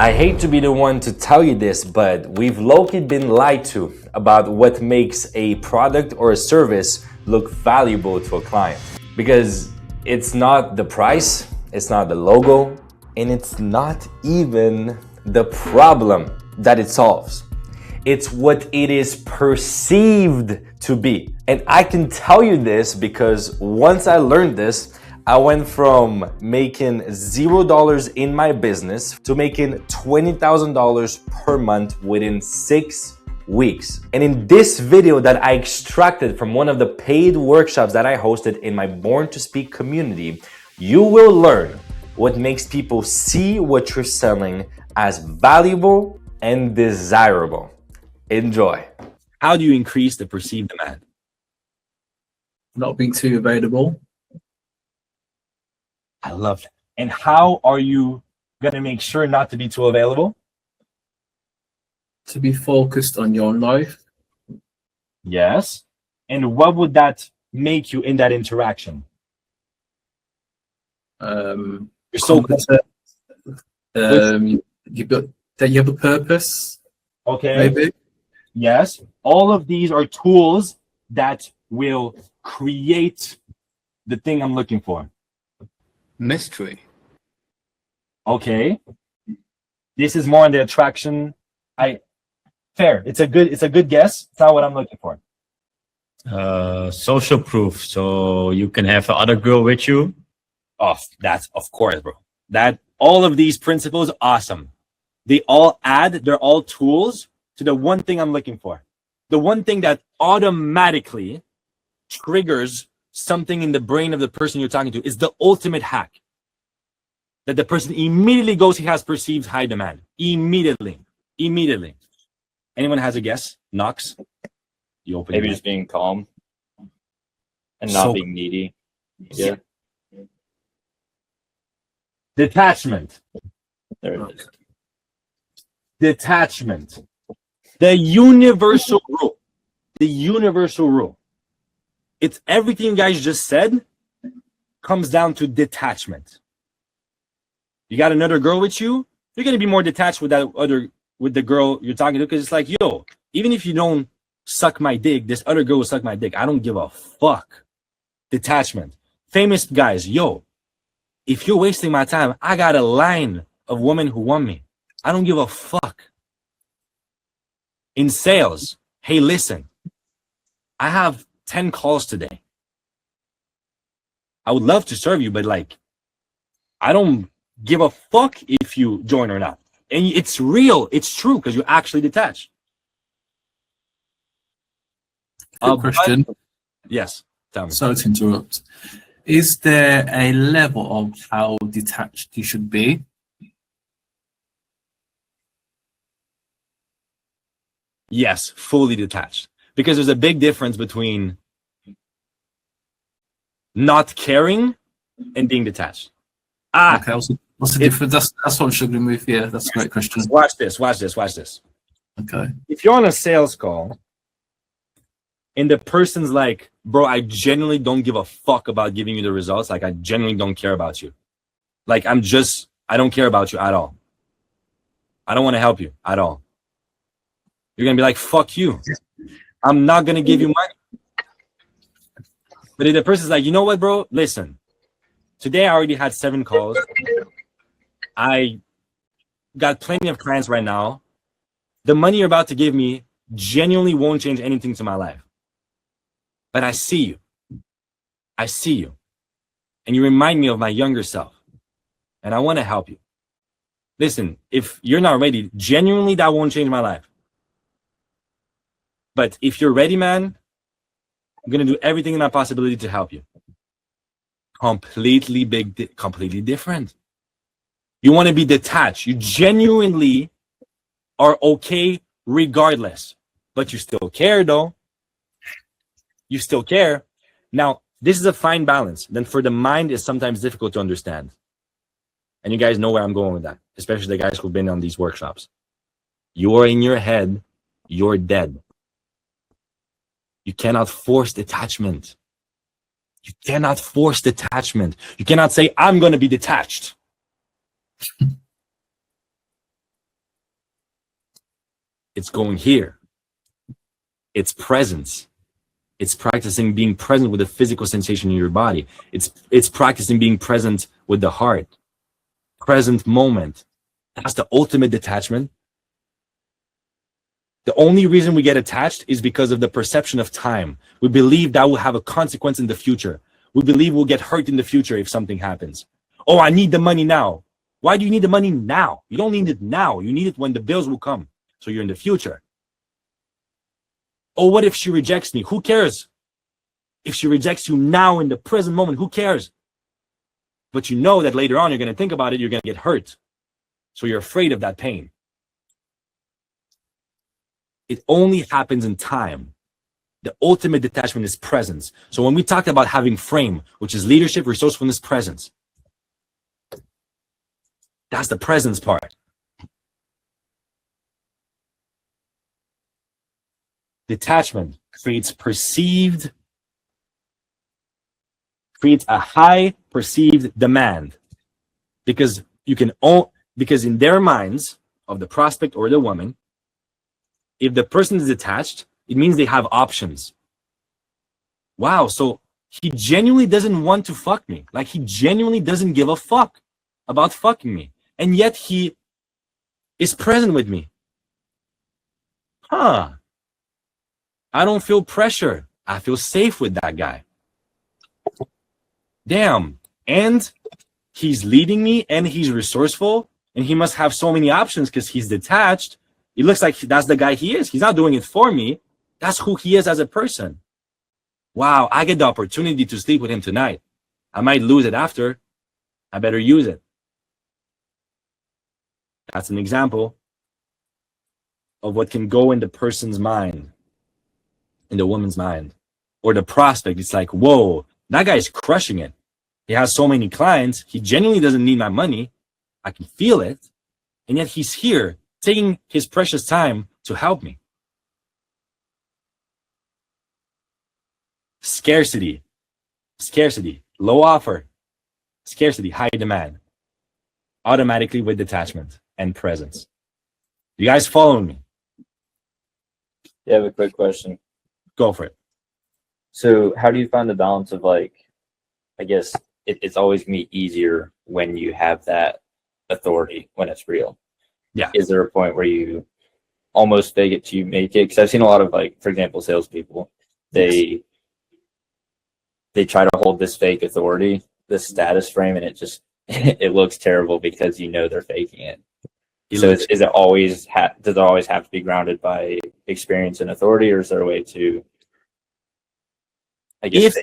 I hate to be the one to tell you this, but we've low-key been lied to about what makes a product or a service look valuable to a client. Because it's not the price, it's not the logo, and it's not even the problem that it solves. It's what it is perceived to be. And I can tell you this because once I learned this, I went from making $0 in my business to making $20,000 per month within 6 weeks. And in this video that I extracted from one of the paid workshops that I hosted in my Born to Speak community, you will learn what makes people see what you're selling as valuable and desirable. Enjoy. How do you increase the perceived demand? Not being too available. I love that. And how are you going to make sure not to be too available? To be focused on your life. Yes. And what would that make you in that interaction? You're so competent. You have a purpose. Okay. Maybe. Yes. All of these are tools that will create the thing I'm looking for. Mystery. Okay. This is more on the attraction. Fair. It's a good guess. It's not what I'm looking for. Social proof, so you can have the other girl with you. Oh, that's of course, bro. That all of these principles, awesome. They're all tools to the one thing I'm looking for. The one thing that automatically triggers something in the brain of the person you're talking to is the ultimate hack. That the person immediately goes, he has perceived high demand. Immediately. Anyone has a guess? Knox? You open Maybe it. just being calm and not being needy. Yeah. Detachment. There it is. Detachment. The universal rule. The universal rule. It's everything you guys just said comes down to detachment. You got another girl with you, you're gonna be more detached with the girl you're talking to, because it's like, yo, even if you don't suck my dick, this other girl will suck my dick. I don't give a fuck. Detachment. Famous guys, yo, if you're wasting my time, I got a line of women who want me. I don't give a fuck. In sales, hey, listen, I have 10 calls today. I would love to serve you, but like, I don't give a fuck if you join or not. And it's real, it's true, because you're actually detached. Good question. Yes, tell me. Sorry to interrupt. Is there a level of how detached you should be? Yes, fully detached. Because there's a big difference between not caring and being detached. Okay, what's the difference? That's what I'm struggling with. Yeah, that's a great question. Watch this. Okay. If you're on a sales call and the person's like, bro, I genuinely don't give a fuck about giving you the results. Like, I genuinely don't care about you. Like, I don't care about you at all. I don't want to help you at all. You're going to be like, fuck you. I'm not going to give you money. But if the person's like, you know what, bro? Listen, today I already had 7 calls. I got plenty of clients right now. The money you're about to give me genuinely won't change anything to my life. But I see you. And you remind me of my younger self. And I want to help you. Listen, if you're not ready, genuinely that won't change my life. But if you're ready, man, I'm going to do everything in my possibility to help you. Completely different. You want to be detached. You genuinely are okay regardless. But you still care, though. You still care. Now, this is a fine balance. Then for the mind, it's sometimes difficult to understand. And you guys know where I'm going with that, especially the guys who've been on these workshops. You're in your head, you're dead. You cannot force detachment. You cannot force detachment. You cannot say, I'm going to be detached. It's going here. It's presence. It's practicing being present with the physical sensation in your body. It's practicing being present with the heart. Present moment. That's the ultimate detachment. The only reason we get attached is because of the perception of time. We believe that will have a consequence in the future. We believe we'll get hurt in the future if something happens. Oh, I need the money now. Why do you need the money now? You don't need it now. You need it when the bills will come. So you're in the future. Oh, what if she rejects me? Who cares? If she rejects you now in the present moment, who cares? But you know that later on you're going to think about it, you're going to get hurt. So you're afraid of that pain. It only happens in time. The ultimate detachment is presence. So when we talk about having frame, which is leadership, resourcefulness, presence, that's the presence part. Detachment creates a high perceived demand, because in their minds of the prospect or the woman, if the person is detached, it means they have options. Wow, so he genuinely doesn't want to fuck me. Like, he genuinely doesn't give a fuck about fucking me. And yet he is present with me. I don't feel pressure. I feel safe with that guy. Damn. And he's leading me, and he's resourceful, and he must have so many options because he's detached. It looks like that's the guy he is. He's not doing it for me. That's who he is as a person. Wow, I get the opportunity to sleep with him tonight. I might lose it after. I better use it. That's an example of what can go in the person's mind, in the woman's mind, or the prospect. It's like, whoa, that guy's crushing it. He has so many clients. He genuinely doesn't need my money. I can feel it. And yet he's here taking his precious time to help me. Scarcity, low offer, scarcity, high demand, automatically with detachment and presence. You guys following me? Yeah, I have a quick question. Go for it. So how do you find the balance of, like, I guess it's always gonna be easier when you have that authority, when it's real. Yeah. Is there a point where you almost fake it till you make it? Because I've seen a lot of, like, for example, salespeople, they try to hold this fake authority, this status frame, and it just it looks terrible because you know they're faking it. So does it always have to be grounded by experience and authority, or is there a way to, I guess,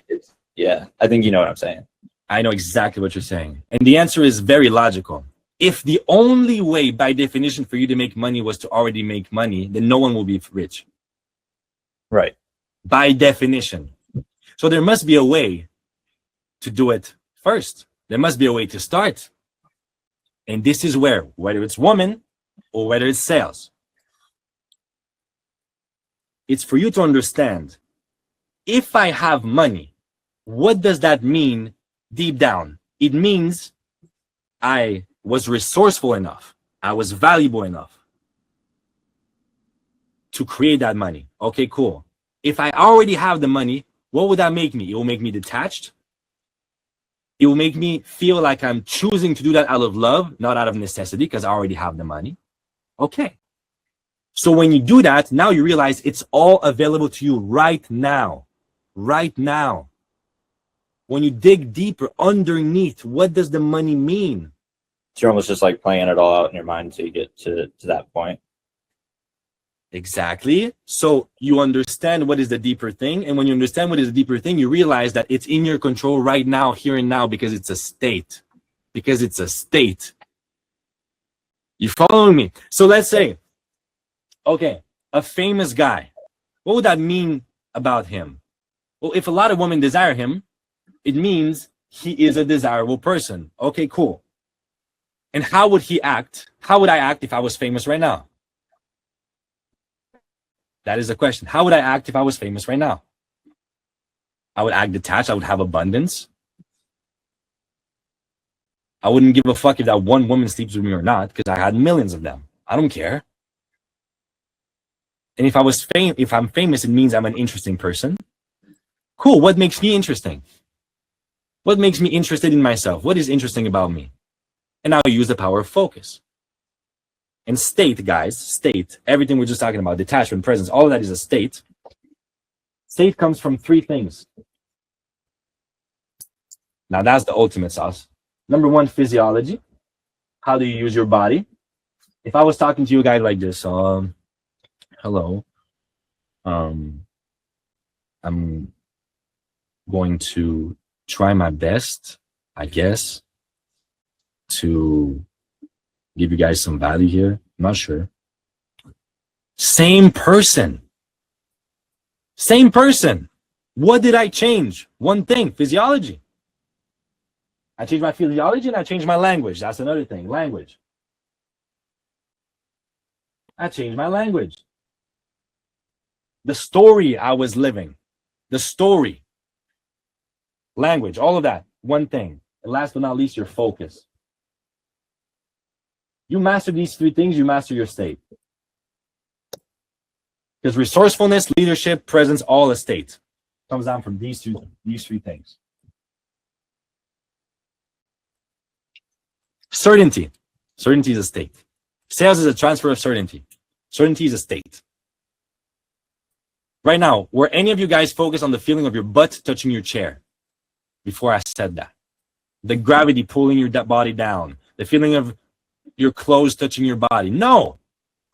yeah, I think you know what I'm saying. I know exactly what you're saying. And the answer is very logical. If the only way by definition for you to make money was to already make money, then no one will be rich. Right. By definition. So there must be a way to do it first. There must be a way to start. And this is where, whether it's woman or whether it's sales, it's for you to understand, if I have money, what does that mean deep down? It means I was resourceful enough, I was valuable enough to create that money. Okay, cool. If I already have the money, what would that make me? It will make me detached. It will make me feel like I'm choosing to do that out of love, not out of necessity, because I already have the money. Okay. So when you do that, now you realize it's all available to you right now. Right now. When you dig deeper underneath, what does the money mean? So you're almost just like playing it all out in your mind until you get to that point. Exactly. So you understand what is the deeper thing. And when you understand what is the deeper thing, you realize that it's in your control right now, here and now, because it's a state. Because it's a state. You following me? So let's say, okay, a famous guy. What would that mean about him? Well, if a lot of women desire him, it means he is a desirable person. Okay, cool. And how would he act? How would I act if I was famous right now? That is the question. How would I act if I was famous right now? I would act detached. I would have abundance. I wouldn't give a fuck if that one woman sleeps with me or not, because I had millions of them. I don't care. And if I'm famous, it means I'm an interesting person. Cool. What makes me interesting? What makes me interested in myself? What is interesting about me? And now use the power of focus. And state, guys, state, everything we're just talking about, detachment, presence, all of that is a state. State comes from three things. Now that's the ultimate sauce. Number one, physiology. How do you use your body? If I was talking to you guys like this, hello, I'm going to try my best, I guess, to give you guys some value here. I'm not sure. Same person. Same person. What did I change? One thing, physiology. I changed my physiology and I changed my language. That's another thing, language. I changed my language. The story I was living, the story, language, all of that, one thing. And last but not least, your focus. You master these three things, you master your state. Because resourcefulness, leadership, presence, all a state comes down from these three things. Certainty. Certainty is a state. Sales is a transfer of certainty. Certainty is a state. Right now, were any of you guys focused on the feeling of your butt touching your chair before I said that? The gravity pulling your body down. The feeling of your clothes touching your body. No.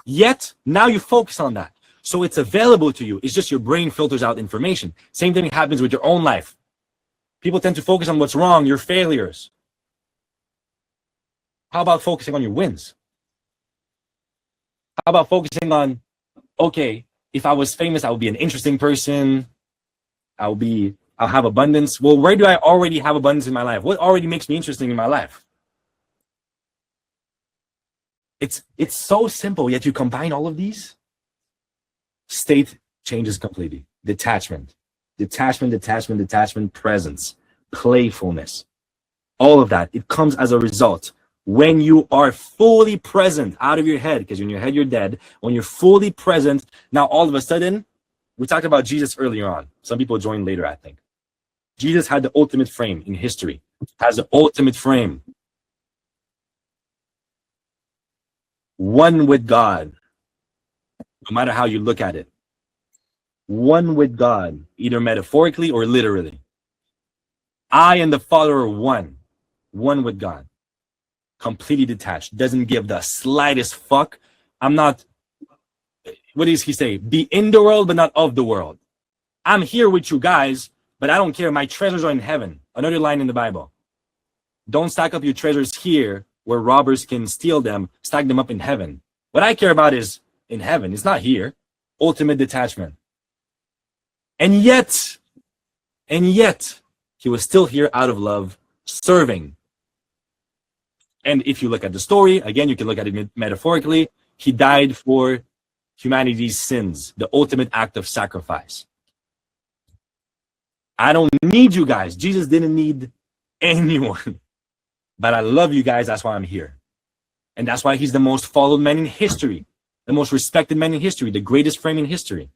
Yet, now you focus on that. So it's available to you. It's just your brain filters out information. Same thing happens with your own life. People tend to focus on what's wrong, your failures. How about focusing on your wins? How about focusing on, okay, if I was famous, I would be an interesting person. I'll have abundance. Well, where do I already have abundance in my life? What already makes me interesting in my life? It's so simple, yet you combine all of these. State changes completely. Detachment, presence, playfulness, all of that. It comes as a result. When you are fully present out of your head, because in your head you're dead. When you're fully present, now all of a sudden, we talked about Jesus earlier on. Some people joined later, I think. Jesus had the ultimate frame in history, has the ultimate frame. One with God, no matter how you look at it. One with God, either metaphorically or literally. I and the Father are one with God. Completely detached, doesn't give the slightest fuck. I'm not, what does he say? Be in the world, but not of the world. I'm here with you guys, but I don't care. My treasures are in heaven. Another line in the Bible. Don't stack up your treasures here where robbers can steal them. Stack them up in heaven. What I care about is in heaven. It's not here. Ultimate detachment. And yet, he was still here out of love, serving. And if you look at the story, again, you can look at it metaphorically. He died for humanity's sins, the ultimate act of sacrifice. I don't need you guys. Jesus didn't need anyone. But I love you guys. That's why I'm here. And that's why he's the most followed man in history, the most respected man in history, the greatest frame in history.